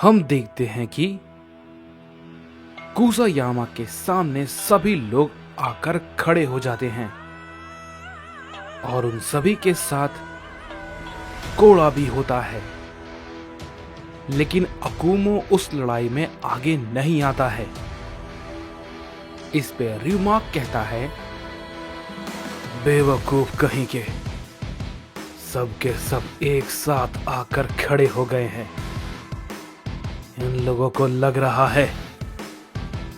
हम देखते हैं कि कुसायामा के सामने सभी लोग आकर खड़े हो जाते हैं और उन सभी के साथ कोड़ा भी होता है। लेकिन अकुमो उस लड़ाई में आगे नहीं आता है। इस पे ryuma कहता है, बेवकूफ कहीं के, सब के सब एक साथ आकर खड़े हो गए हैं। इन लोगों को लग रहा है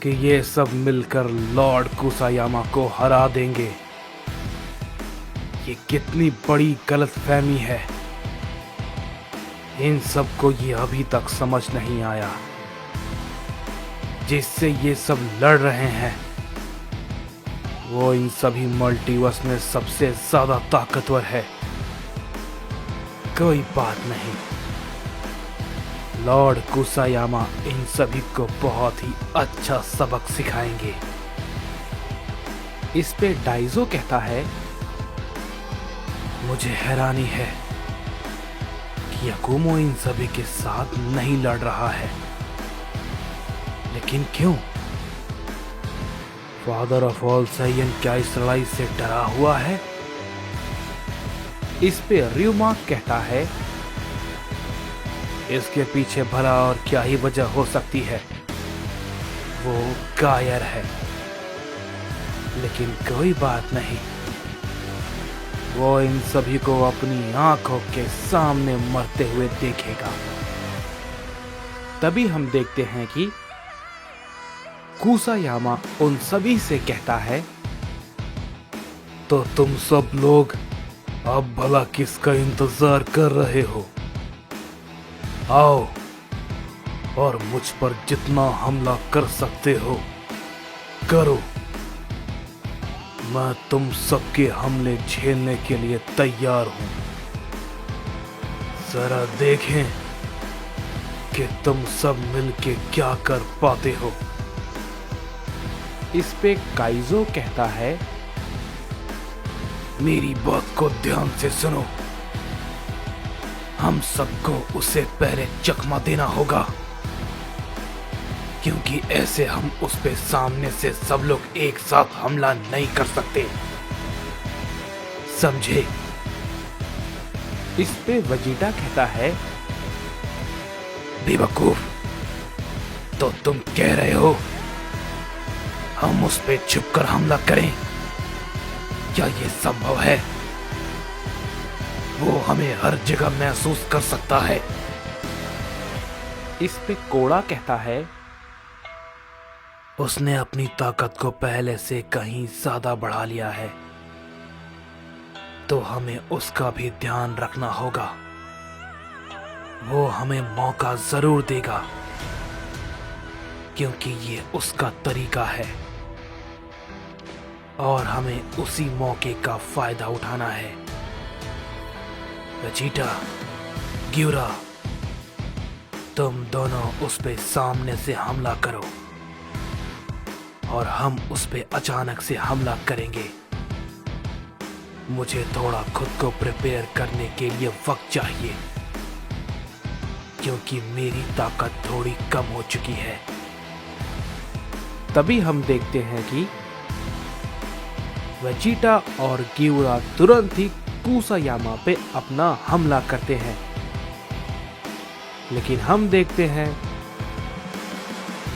कि ये सब मिलकर लॉर्ड कुसायामा को हरा देंगे। ये कितनी बड़ी गलतफहमी है। इन सब को ये अभी तक समझ नहीं आया। जिससे ये सब लड़ रहे हैं वो इन सभी मल्टीवर्स में सबसे ज्यादा ताकतवर है। कोई बात नहीं, लॉर्ड कुसायामा इन सभी को बहुत ही अच्छा सबक सिखाएंगे। इस पे डाइजो कहता है, मुझे हैरानी है कि अकुमो इन सभी के साथ नहीं लड़ रहा है। लेकिन क्यों? फादर ऑफ ऑल साइयन क्या इस लड़ाई से डरा हुआ है? इस पे ryuma कहता है, इसके पीछे भला और क्या ही वजह हो सकती है। वो कायर है। लेकिन कोई बात नहीं, वो इन सभी को अपनी आंखों के सामने मरते हुए देखेगा। तभी हम देखते हैं कि कुसायामा उन सभी से कहता है, तो तुम सब लोग अब भला किसका इंतजार कर रहे हो? आओ और मुझ पर जितना हमला कर सकते हो करो। मैं तुम सबके हमले झेलने के लिए तैयार हूं। जरा देखें कि तुम सब मिलके क्या कर पाते हो। इस पे काइजो कहता है, मेरी बात को ध्यान से सुनो। हम सबको उसे पहले चकमा देना होगा, क्योंकि ऐसे हम उस पे सामने से सब लोग एक साथ हमला नहीं कर सकते, समझे? इस पे वेजिटा कहता है, बेवकूफ, तो तुम कह रहे हो हम उस पे छुपकर हमला करें? क्या ये संभव है? वो हमें हर जगह महसूस कर सकता है। इस पे कोड़ा कहता है, उसने अपनी ताकत को पहले से कहीं ज्यादा बढ़ा लिया है, तो हमें उसका भी ध्यान रखना होगा। वो हमें मौका जरूर देगा, क्योंकि ये उसका तरीका है और हमें उसी मौके का फायदा उठाना है। वेजिटा, ग्यूरा, तुम दोनों उस पे सामने से हमला करो और हम उस पे अचानक से हमला करेंगे। मुझे थोड़ा खुद को प्रिपेयर करने के लिए वक्त चाहिए, क्योंकि मेरी ताकत थोड़ी कम हो चुकी है। तभी हम देखते हैं कि वेजिटा और ग्यूरा तुरंत ही कुसायामा पे अपना हमला करते हैं। लेकिन हम देखते हैं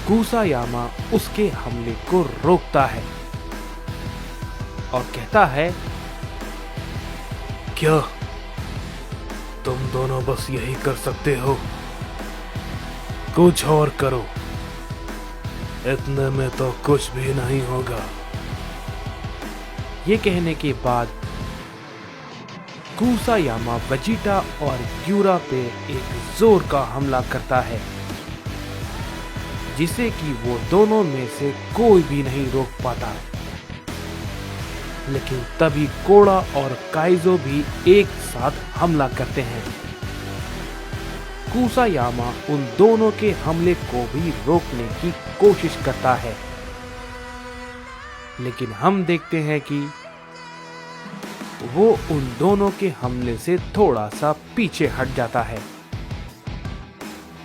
कुसायामा उसके हमले को रोकता है और कहता है, क्या तुम दोनों बस यही कर सकते हो? कुछ और करो, इतने में तो कुछ भी नहीं होगा। ये कहने के बाद कुसायामा वेजिटा और ग्यूरा पे एक जोर का हमला करता है, जिसे कि वो दोनों में से कोई भी नहीं रोक पाता। लेकिन तभी कोड़ा और काइजो भी एक साथ हमला करते हैं। कुसायामा उन दोनों के हमले को भी रोकने की कोशिश करता है, लेकिन हम देखते हैं कि वो उन दोनों के हमले से थोड़ा सा पीछे हट जाता है।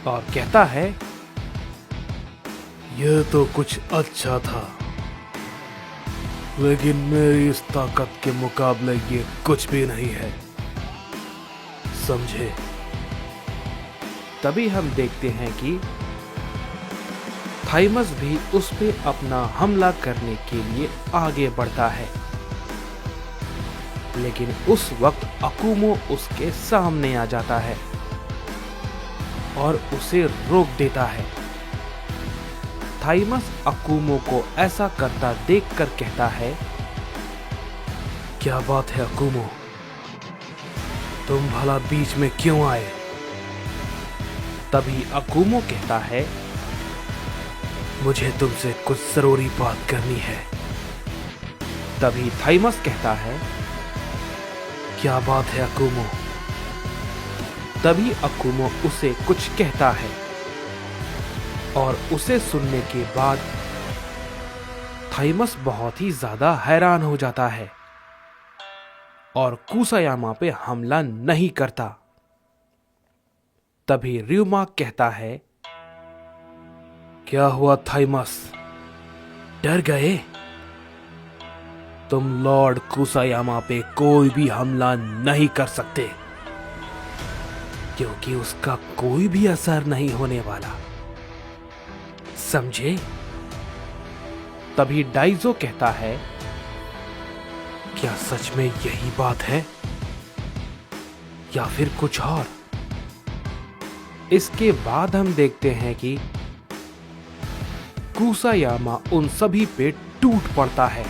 और कहता है, यह तो कुछ अच्छा था, लेकिन मेरी इस ताकत के मुकाबले ये कुछ भी नहीं है, समझे? तभी हम देखते हैं कि थाइमस भी उस पे अपना हमला करने के लिए आगे बढ़ता है, लेकिन उस वक्त अकुमो उसके सामने आ जाता है और उसे रोक देता है। थाइमस अकुमो को ऐसा करता देखकर कहता है, क्या बात है अकुमो, तुम भला बीच में क्यों आए? तभी अकुमो कहता है, मुझे तुमसे कुछ जरूरी बात करनी है। तभी थाइमस कहता है, क्या बात है अकुमो? तभी अकुमो उसे कुछ कहता है और उसे सुनने के बाद थाइमस बहुत ही ज्यादा हैरान हो जाता है और कुसायामा पे हमला नहीं करता। तभी ryuma कहता है, क्या हुआ थाइमस, डर गए? तुम लॉर्ड कुसायामा पे कोई भी हमला नहीं कर सकते, क्योंकि उसका कोई भी असर नहीं होने वाला, समझे? तभी डाइजो कहता है, क्या सच में यही बात है या फिर कुछ और? इसके बाद हम देखते हैं कि कुसायामा उन सभी पे टूट पड़ता है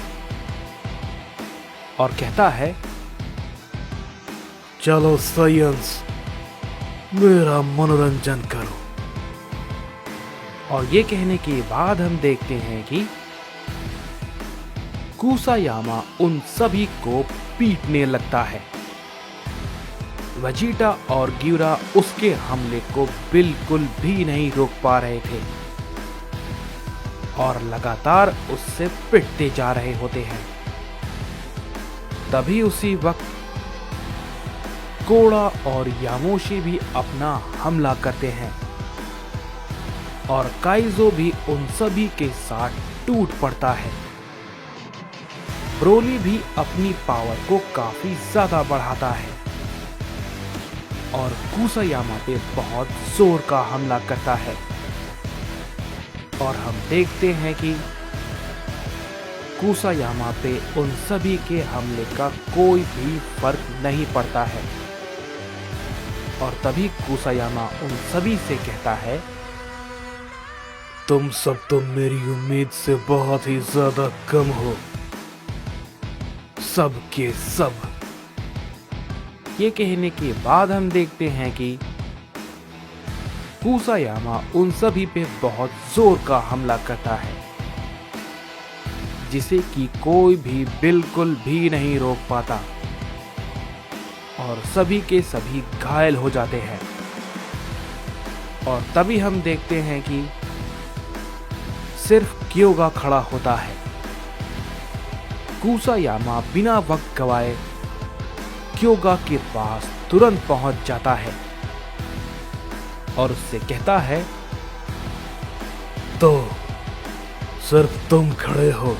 और कहता है, चलो साइंस, मेरा मनोरंजन करो। और ये कहने के बाद हम देखते हैं कि कुसायामा उन सभी को पीटने लगता है। वेजिटा और गिरा उसके हमले को बिल्कुल भी नहीं रोक पा रहे थे और लगातार उससे पिटते जा रहे होते हैं। तभी उसी वक्त कोड़ा और यामोशी भी अपना हमला करते हैं और काइजो भी उन सभी के साथ टूट पड़ता है। ब्रोली भी अपनी पावर को काफी ज्यादा बढ़ाता है और कुसायामा पे बहुत जोर का हमला करता है और हम देखते हैं कि कुसायामा पे उन सभी के हमले का कोई भी फर्क नहीं पड़ता है। और तभी कुसायामा उन सभी से कहता है, तुम सब तो मेरी उम्मीद से बहुत ही ज्यादा कम हो, सब के सब। ये कहने के बाद हम देखते हैं कि कुसायामा उन सभी पे बहुत जोर का हमला करता है, जिसे कि कोई भी बिल्कुल भी नहीं रोक पाता और सभी के सभी घायल हो जाते हैं। और तभी हम देखते हैं कि सिर्फ क्योगा खड़ा होता है। कुसायामा बिना वक्त गवाए क्योगा के पास तुरंत पहुंच जाता है और उससे कहता है, तो सिर्फ तुम खड़े हो,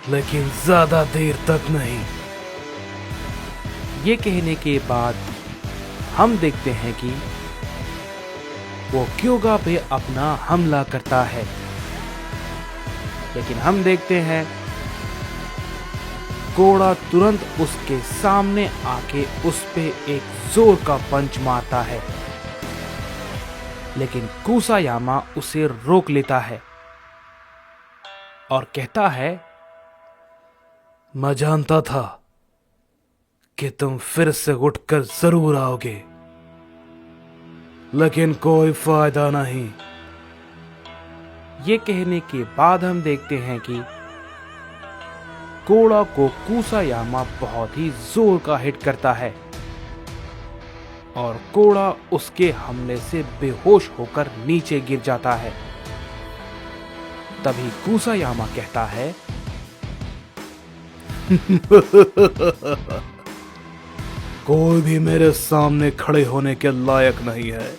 लेकिन ज्यादा देर तक नहीं। ये कहने के बाद हम देखते हैं कि वो क्योगा पे अपना हमला करता है, लेकिन हम देखते हैं कोड़ा तुरंत उसके सामने आके उस पे एक जोर का पंच मारता है, लेकिन कुसायामा उसे रोक लेता है और कहता है, मैं जानता था कि तुम फिर से उठकर जरूर आओगे, लेकिन कोई फायदा नहीं। ये कहने के बाद हम देखते हैं कि कोड़ा को कुसायामा बहुत ही जोर का हिट करता है और कोड़ा उसके हमले से बेहोश होकर नीचे गिर जाता है। तभी कुसायामा कहता है, कोई भी मेरे सामने खड़े होने के लायक नहीं है,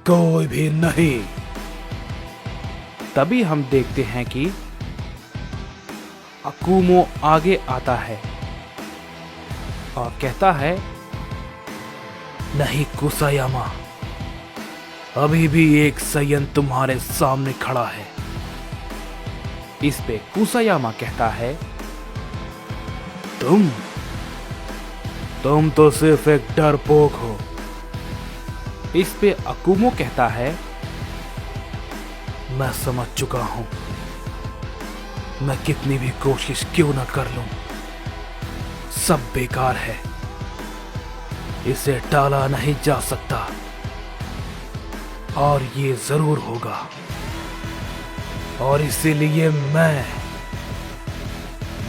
कोई भी नहीं। तभी हम देखते हैं कि अकुमो आगे आता है और कहता है, नहीं कुसायामा, अभी भी एक सायन तुम्हारे सामने खड़ा है। इस पे कुसायामा कहता है, तुम तो सिर्फ एक डरपोक हो। इस पे अकुमो कहता है, मैं समझ चुका हूं, मैं कितनी भी कोशिश क्यों ना कर लूं, सब बेकार है, इसे टाला नहीं जा सकता और ये जरूर होगा, और इसीलिए मैं।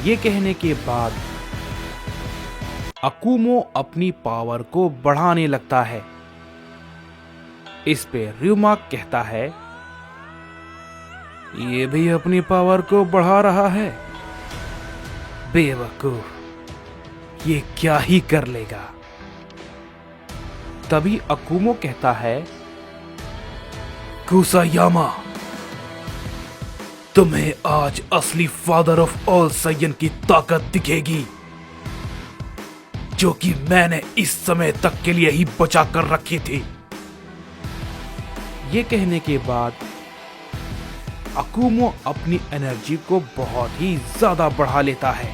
ये कहने के बाद अकुमो अपनी पावर को बढ़ाने लगता है। इस पे ryuma कहता है, ये भी अपनी पावर को बढ़ा रहा है, बेवकूफ, ये क्या ही कर लेगा। तभी अकुमो कहता है, कुसायामा, तुम्हें आज असली फादर ऑफ ऑल सायन की ताकत दिखेगी, जो कि मैंने इस समय तक के लिए ही बचा कर रखी थी। ये कहने के बाद अकुमो अपनी एनर्जी को बहुत ही ज्यादा बढ़ा लेता है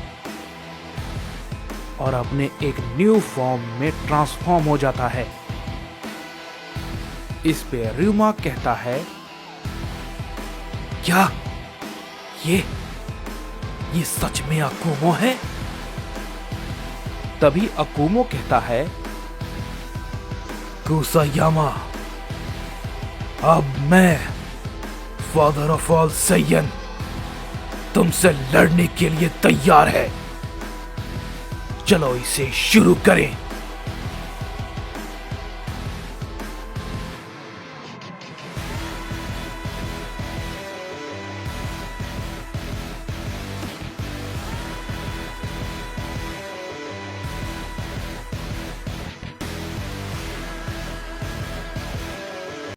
और अपने एक न्यू फॉर्म में ट्रांसफॉर्म हो जाता है। इस पे ryuma कहता है, क्या ये सच में अकुमो है? तभी अकुमो कहता है, कुसायामा, अब मैं फादर ऑफ ऑल सायन तुमसे लड़ने के लिए तैयार है, चलो इसे शुरू करें।